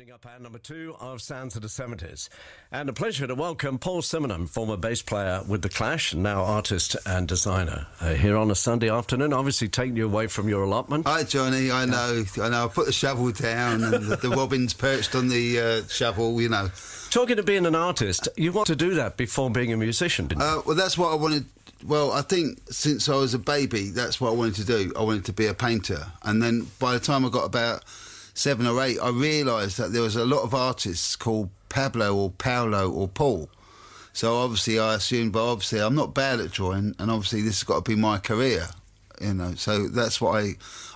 Opening up our number 2 of Sounds of the 70s. And a pleasure to welcome Paul Simonon, former bass player with The Clash, now artist and designer, here on a Sunday afternoon, obviously taking you away from your allotment. Hi, Johnny. I know. I put the shovel down and the robins perched on the shovel, you know. Talking of being an artist, you want to do that before being a musician, didn't you? Well, that's what I wanted. Well, I think since I was a baby, that's what I wanted to do. I wanted to be a painter. And then by the time I got about 7 or 8, I realised that there was a lot of artists called Pablo or Paolo or Paul. So obviously I assumed, but obviously I'm not bad at drawing, and obviously this has got to be my career, you know. So that's what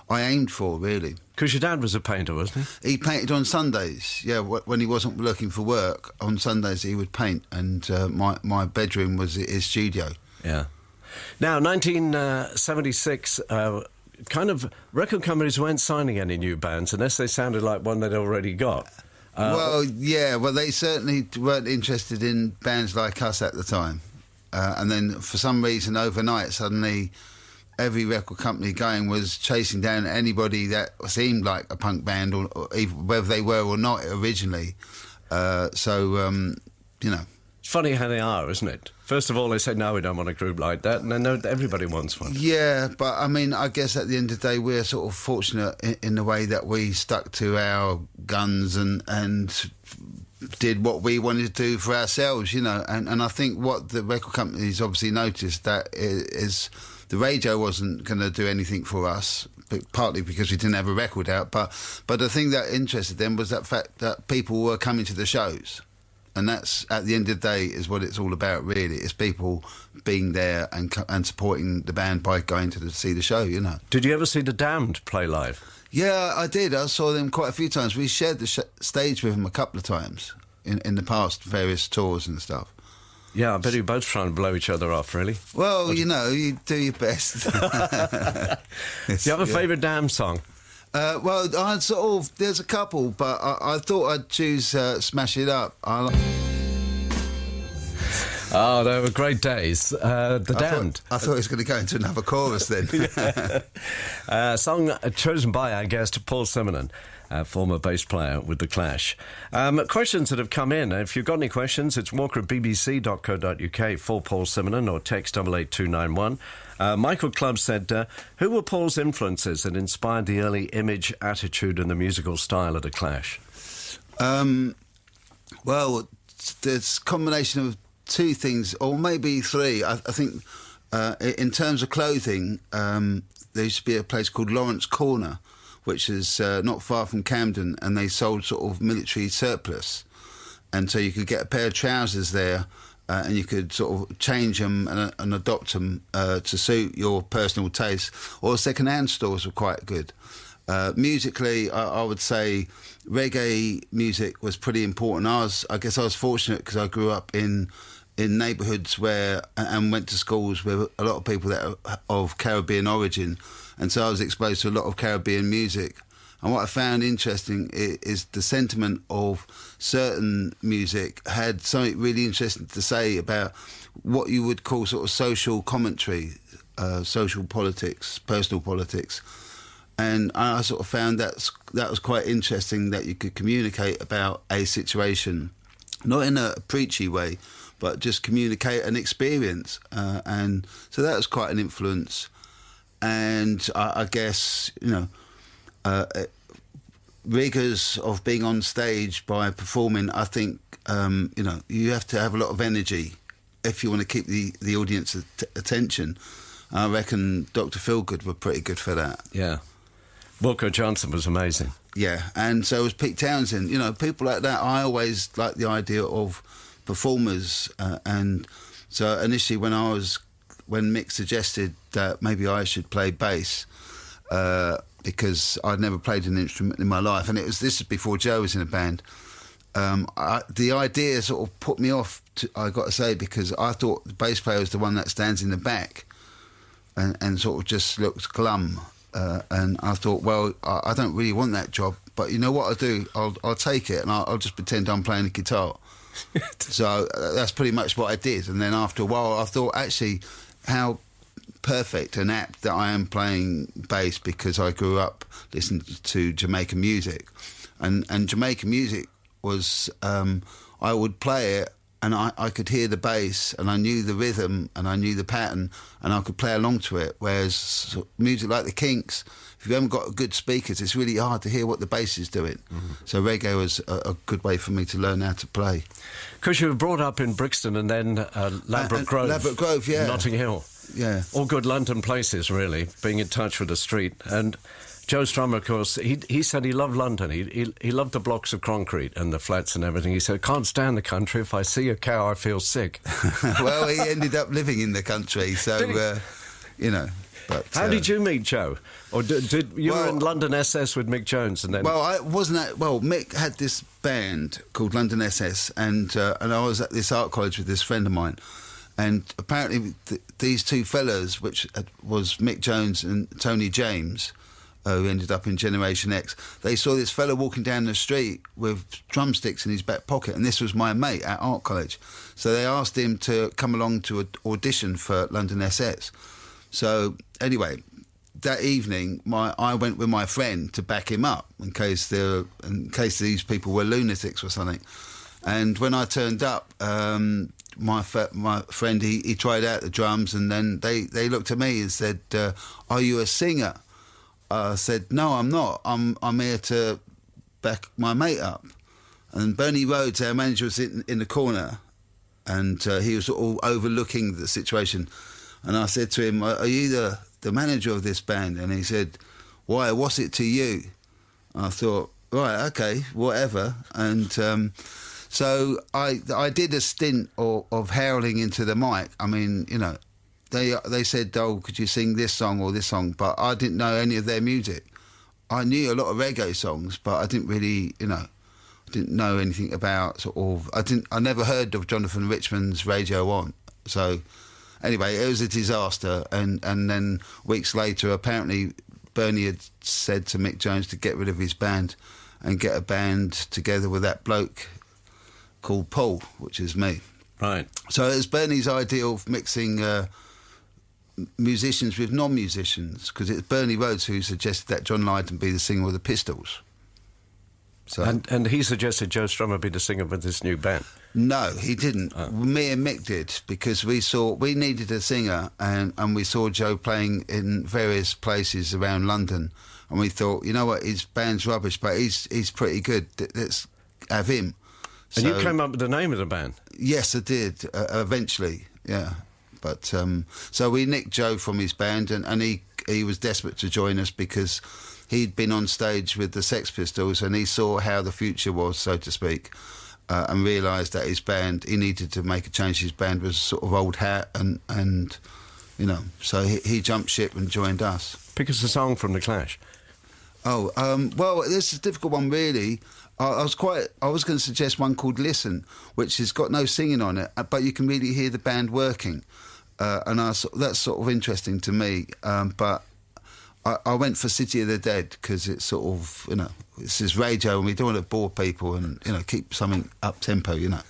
I aimed for, really. Because your dad was a painter, wasn't he? He painted on Sundays, yeah. When he wasn't looking for work, on Sundays he would paint, and my bedroom was his studio. Yeah. Now, 1976... kind of record companies weren't signing any new bands unless they sounded like one they'd already got. Well, they certainly weren't interested in bands like us at the time. And then for some reason, overnight, suddenly every record company going was chasing down anybody that seemed like a punk band, or even whether they were or not originally. You know. It's funny how they are, isn't it? First of all, they say, no, we don't want a group like that, and then everybody wants one. Yeah, but I mean, I guess at the end of the day, we're sort of fortunate in the way that we stuck to our guns and did what we wanted to do for ourselves, you know. And I think what the record companies obviously noticed that is the radio wasn't going to do anything for us, partly because we didn't have a record out, but the thing that interested them was that fact that people were coming to the shows. And that's, at the end of the day, is what it's all about, really. It's people being there and supporting the band by going to see the show, you know. Did you ever see The Damned play live? Yeah, I did. I saw them quite a few times. We shared the stage with them a couple of times in the past, various tours and stuff. Yeah, I bet you both trying to blow each other off, really. Well, you know, you do your best. Do you have a favourite Damned song? Well, I sort of, there's a couple, but I thought I'd choose Smash It Up. Oh, they were great days. The Damned. I thought it was going to go into another chorus then. Song chosen by our guest, Paul Simonon, former bass player with The Clash. Questions that have come in. If you've got any questions, it's walker@bbc.co.uk for Paul Simonon, or text 88291. Michael Clubb said, who were Paul's influences that inspired the early image, attitude and the musical style of The Clash? Well, there's a combination of 2 things, or maybe 3. I think in terms of clothing, there used to be a place called Lawrence Corner, which is not far from Camden, and they sold sort of military surplus. And so you could get a pair of trousers there, and you could sort of change them and adopt them to suit your personal taste. Or second-hand stores were quite good. Musically, I would say reggae music was pretty important. I guess I was fortunate because I grew up in neighbourhoods where and went to schools with a lot of people that are of Caribbean origin, and so I was exposed to a lot of Caribbean music. And what I found interesting is the sentiment of certain music had something really interesting to say about what you would call sort of social commentary, social politics, personal politics. And I sort of found that was quite interesting, that you could communicate about a situation, not in a preachy way, but just communicate an experience. And so that was quite an influence. And I guess, you know, rigours of being on stage by performing, I think, you know, you have to have a lot of energy if you want to keep the audience attention. I reckon Dr. Feelgood were pretty good for that. Yeah. Wilco Johnson was amazing. Yeah, and so was Pete Townsend. You know, people like that, I always liked the idea of performers. And so initially when Mick suggested that maybe I should play bass, because I'd never played an instrument in my life, and this is before Joe was in a band. The idea sort of put me off, I got to say, because I thought the bass player was the one that stands in the back and sort of just looks glum. And I thought, well, I don't really want that job, but you know what I'll do? I'll take it, and I'll just pretend I'm playing the guitar. So that's pretty much what I did. And then after a while, I thought, actually, how perfect and apt that I am playing bass, because I grew up listening to Jamaican music. and Jamaican music was, I would play it and I could hear the bass and I knew the rhythm and I knew the pattern and I could play along to it, whereas music like the Kinks, if you haven't got good speakers, it's really hard to hear what the bass is doing. So reggae was a good way for me to learn how to play. Because you were brought up in Brixton and then Ladbroke Grove. Ladbroke Grove, yeah. Notting Hill. Yeah. All good London places, really, being in touch with the street. And Joe Strummer, of course, he said he loved London. He loved the blocks of concrete and the flats and everything. He said, can't stand the country. If I see a cow, I feel sick. Well, he ended up living in the country, so, you know. But, how did you meet Joe? Or did you were in London SS with Mick Jones, and then? Well, I wasn't. Mick had this band called London SS, and I was at this art college with this friend of mine, and apparently these two fellas, which was Mick Jones and Tony James, who ended up in Generation X, they saw this fella walking down the street with drumsticks in his back pocket, and this was my mate at art college. So they asked him to come along to an audition for London SS. So anyway, that evening, I went with my friend to back him up in case these people were lunatics or something. And when I turned up, my friend he tried out the drums, and then they looked at me and said, "Are you a singer?" I said, "No, I'm not. I'm here to back my mate up." And Bernie Rhodes, our manager, was in the corner, and he was all overlooking the situation. And I said to him, "Are you the manager of this band?" And he said, "Why? What's it to you?" I thought, right, okay, whatever. And so I did a stint of howling into the mic. I mean, you know, they said, "Oh, could you sing this song or this song?" But I didn't know any of their music. I knew a lot of reggae songs, but I didn't really, you know, didn't know anything about sort of. I never heard of Jonathan Richman's Radio On. So anyway, it was a disaster. And then weeks later, apparently, Bernie had said to Mick Jones to get rid of his band and get a band together with that bloke called Paul, which is me. Right. So it was Bernie's idea of mixing musicians with non-musicians, because it's Bernie Rhodes who suggested that John Lydon be the singer of the Pistols. So and he suggested Joe Strummer be the singer with this new band. No, he didn't. Oh. Me and Mick did, because we needed a singer, and we saw Joe playing in various places around London, and we thought, you know what, his band's rubbish, but he's pretty good. Let's have him. And you came up with the name of the band? Yes, I did. Eventually, yeah. But so we nicked Joe from his band, and he was desperate to join us because he'd been on stage with the Sex Pistols, and he saw how the future was, so to speak, and realised that his band, he needed to make a change. His band was sort of old hat, and you know, so he jumped ship and joined us. Pick us a song from The Clash. Oh, well, this is a difficult one, really. I was going to suggest one called Listen, which has got no singing on it, but you can really hear the band working, and that's sort of interesting to me. But I went for City of the Dead because it's sort of, you know, it's this radio and we don't want to bore people and, you know, keep something up tempo, you know.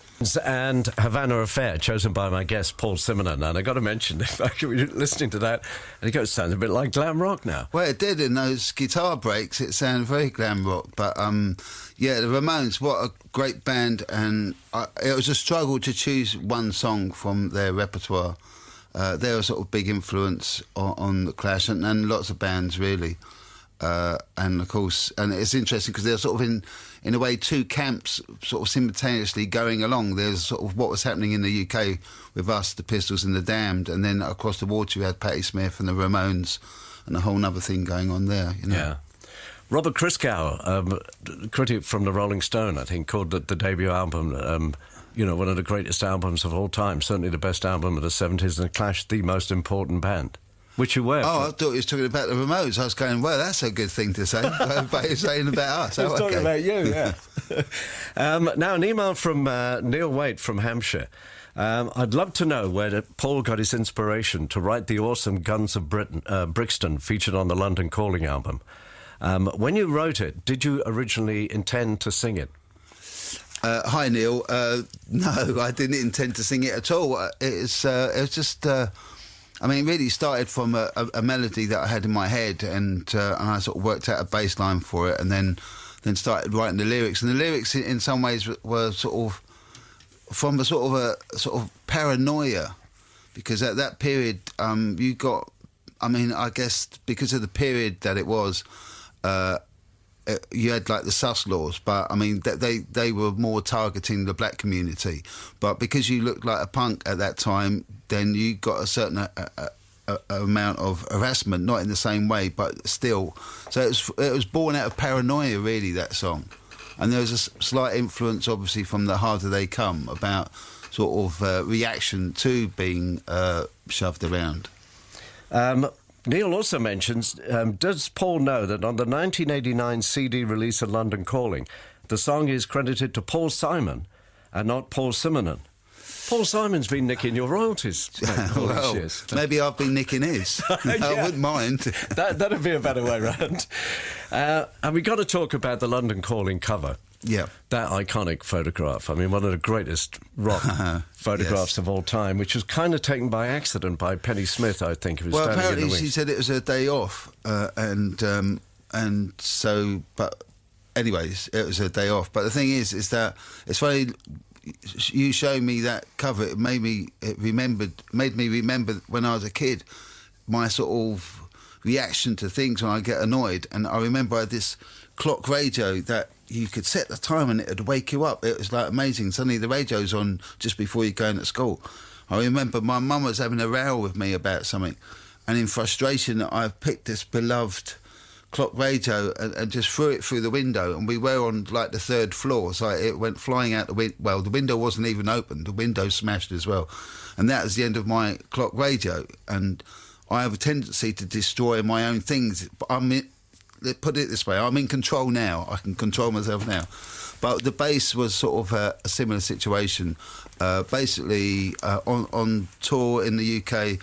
And Havana Affair, chosen by my guest Paul Simonon. And I got to mention, in fact, we were listening to that, and it goes, sounds a bit like glam rock now. Well, it did in those guitar breaks. It sounded very glam rock. But yeah, the Ramones, what a great band, and it was a struggle to choose one song from their repertoire. They're a sort of big influence on the Clash and lots of bands, really. And of course, and it's interesting because they're sort of in a way two camps sort of simultaneously going along. There's sort of what was happening in the UK with us, the Pistols and the Damned, and then across the water we had Patti Smith and the Ramones and a whole other thing going on there, you know. Yeah. Robert Christgau, critic from the Rolling Stone, I think, called the debut album you know, one of the greatest albums of all time, certainly the best album of the 70s, and the Clash, the most important band. Which you were. Oh, I thought he was talking about the Ramones. I was going, well, that's a good thing to say. But he's saying about us. He was talking about you, yeah. Now, an email from Neil Waite from Hampshire. I'd love to know where Paul got his inspiration to write the awesome Guns of Brixton featured on the London Calling album. When you wrote it, did you originally intend to sing it? Hi, Neil. No, I didn't intend to sing it at all. It was just... I mean, it really started from a melody that I had in my head, and I sort of worked out a bass line for it, and then then started writing the lyrics. And the lyrics, in some ways, were sort of from a sort of paranoia, because at that period, you got. I mean, I guess because of the period that it was. You had like the sus laws, but I mean they were more targeting the black community. But because you looked like a punk at that time, then you got a certain amount of harassment, not in the same way, but still. So it was born out of paranoia, really, that song. And there was a slight influence, obviously, from The Harder They Come, about sort of reaction to being shoved around. Neil also mentions, does Paul know that on the 1989 CD release of London Calling, the song is credited to Paul Simon and not Paul Simonon? Paul Simon's been nicking your royalties. Well, maybe I've been nicking his. I wouldn't mind. That'd be a better way round. And we got to talk about the London Calling cover. Yeah. That iconic photograph. I mean, one of the greatest rock photographs of all time, which was kind of taken by accident by Penny Smith, I think. Who was well, standing apparently in the she said it was her day off. And so, but anyways, it was her day off. But the thing is that it's funny, you showing me that cover, it made me remember when I was a kid, my sort of reaction to things when I get annoyed. And I remember I had this clock radio that you could set the time and it would wake you up. It was like amazing. Suddenly the radio's on just before you're going to school. I remember my mum was having a row with me about something, and in frustration I picked this beloved clock radio and just threw it through the window, and we were on like the 3rd floor, so it went flying out the window. Well, the window wasn't even open, the window smashed as well, and that was the end of my clock radio. And I have a tendency to destroy my own things, but put it this way, I'm in control now. I can control myself now. But the bass was sort of a similar situation. Basically, on tour in the UK,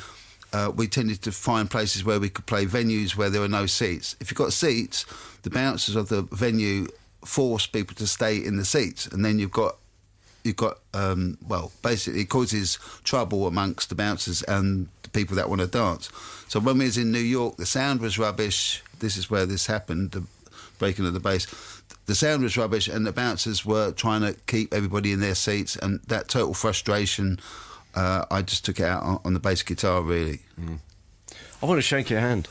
we tended to find places where we could play, venues where there were no seats. If you've got seats, the bouncers of the venue force people to stay in the seats, and then you've got basically it causes trouble amongst the bouncers and the people that want to dance. So when we was in New York, the sound was rubbish. This is where this happened, the breaking of the bass. The sound was rubbish, and the bouncers were trying to keep everybody in their seats, and that total frustration, I just took it out on the bass guitar, really. I want to shake your hand.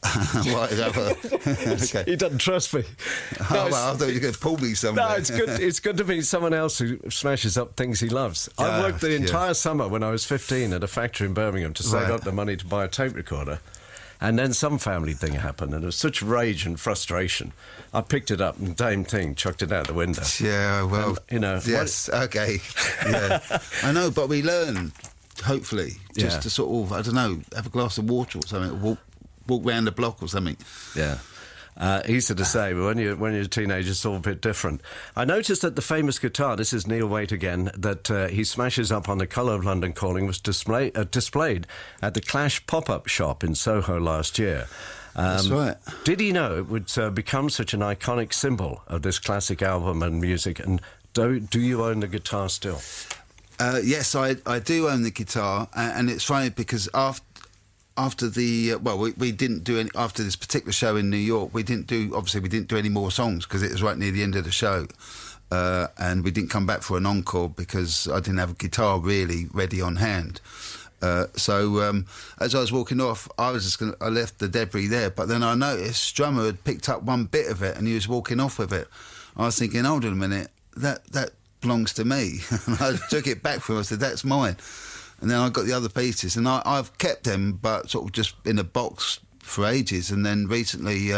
What, is that okay. He doesn't trust me. No, well, I thought you were going to pull me somewhere. No, it's good. It's good to meet someone else who smashes up things he loves. I worked the entire summer when I was 15 at a factory in Birmingham to save up the money to buy a tape recorder. And then some family thing happened, and there was such rage and frustration. I picked it up and same thing, chucked it out the window. Yeah, well, and, yes, okay, yeah. I know, but we learn, hopefully, just to sort of, I don't know, have a glass of water or something, walk round the block or something. Yeah. Easy to say, but when you're a teenager, it's all a bit different. I noticed that the famous guitar, this is Neil Waite again, that he smashes up on the colour of London Calling was displayed at the Clash pop-up shop in Soho last year. That's right. Did he know it would become such an iconic symbol of this classic album and music? And do you own the guitar still? Yes, I do own the guitar, and it's funny because after the we didn't do any after this particular show in New York. We didn't do any more songs because it was right near the end of the show, and we didn't come back for an encore because I didn't have a guitar really ready on hand. So as I was walking off, I left the debris there, but then I noticed Strummer had picked up one bit of it and he was walking off with it. I was thinking, hold on a minute, that belongs to me. And I took it back from him. I said, that's mine. And then I got the other pieces, and I've kept them, but sort of just in a box for ages. And then recently,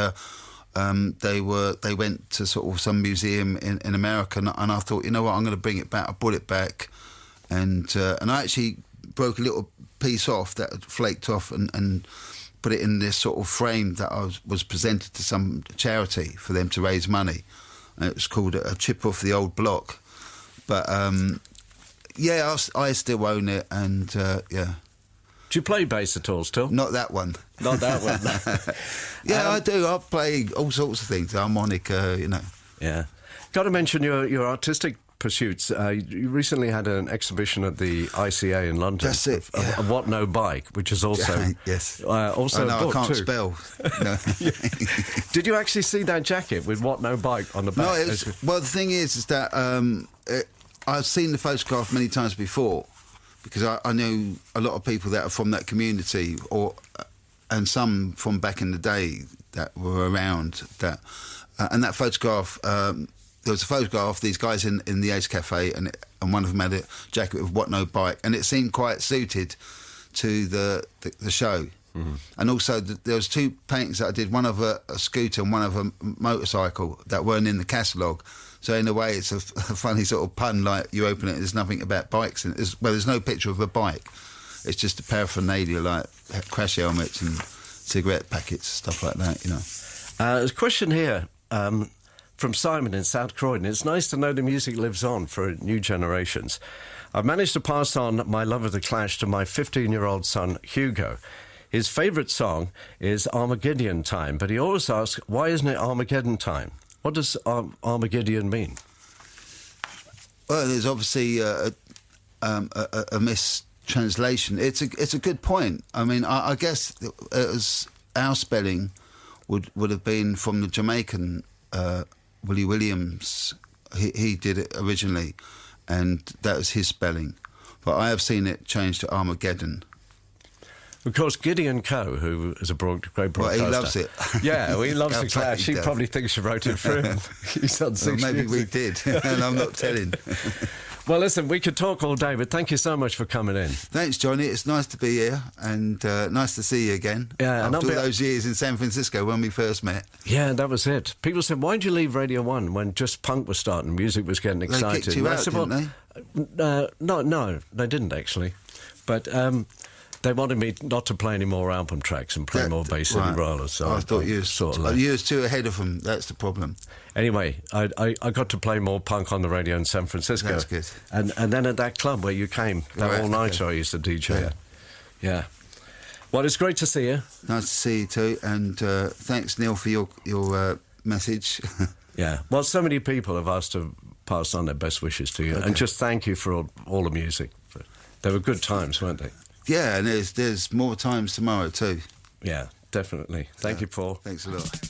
they went to sort of some museum in America, and I thought, you know what, I'm going to bring it back. I brought it back, and I actually broke a little piece off that had flaked off, and put it in this sort of frame that was presented to some charity for them to raise money. And it was called a chip off the old block, but. Yeah, I still own it, and yeah. Do you play bass at all still? Not that one. Not that one. Yeah, I do. I play all sorts of things, harmonica, you know. Yeah. Got to mention your artistic pursuits. You recently had an exhibition at the ICA in London. That's it. Yeah. Of What No Bike, which is also yes. Also a book I can't too. spell. No. Did you actually see that jacket with What No Bike on the back? No, well, the thing is that I've seen the photograph many times before, because I know a lot of people that are from that community, and some from back in the day that were around that. And that photograph, there was a photograph of these guys in the Ace Cafe, and one of them had a jacket with What No Bike, and it seemed quite suited to the show. Mm-hmm. And also, there was two paintings that I did, one of a scooter and one of a motorcycle that weren't in the catalogue. So in a way, it's a funny sort of pun, like you open it, there's nothing about bikes in it. There's no picture of a bike. It's just a paraphernalia like crash helmets and cigarette packets, stuff like that, you know. There's a question here from Simon in South Croydon. It's nice to know the music lives on for new generations. I've managed to pass on my love of the Clash to my 15-year-old son, Hugo. His favourite song is Armageddon Time, but he always asks, why isn't it Armageddon Time? What does Armageddon mean? Well, there's obviously a mistranslation. It's a good point. I mean, I guess it was, our spelling would have been from the Jamaican Willie Williams. He did it originally, and that was his spelling. But I have seen it changed to Armageddon. Of course, Gideon Coe, who is a great broadcaster. Well, he loves it. Yeah, well, he loves the Clash. He probably thinks you wrote it for him. He's on 6 Maybe we did, and I'm not telling. Well, listen, we could talk all day, but thank you so much for coming in. Thanks, Johnny. It's nice to be here, and nice to see you again. Yeah, after all those years in San Francisco when we first met. Yeah, that was it. People said, why'd you leave Radio 1 when just punk was starting, music was getting excited? They kicked you out, didn't they? No, they didn't actually. But they wanted me not to play any more album tracks and play more Bay City Rollers. So I thought you was too ahead of them. That's the problem. Anyway, I got to play more punk on the radio in San Francisco. That's good. And then at that club where you came, that all-nighter I used to DJ. Yeah. Well, it's great to see you. Nice to see you too. And thanks, Neil, for your message. Yeah. Well, so many people have asked to pass on their best wishes to you. Okay. And just thank you for all the music. They were good times, weren't they? Yeah, and there's more times tomorrow too. Yeah, definitely. Thank you, Paul. Thanks a lot.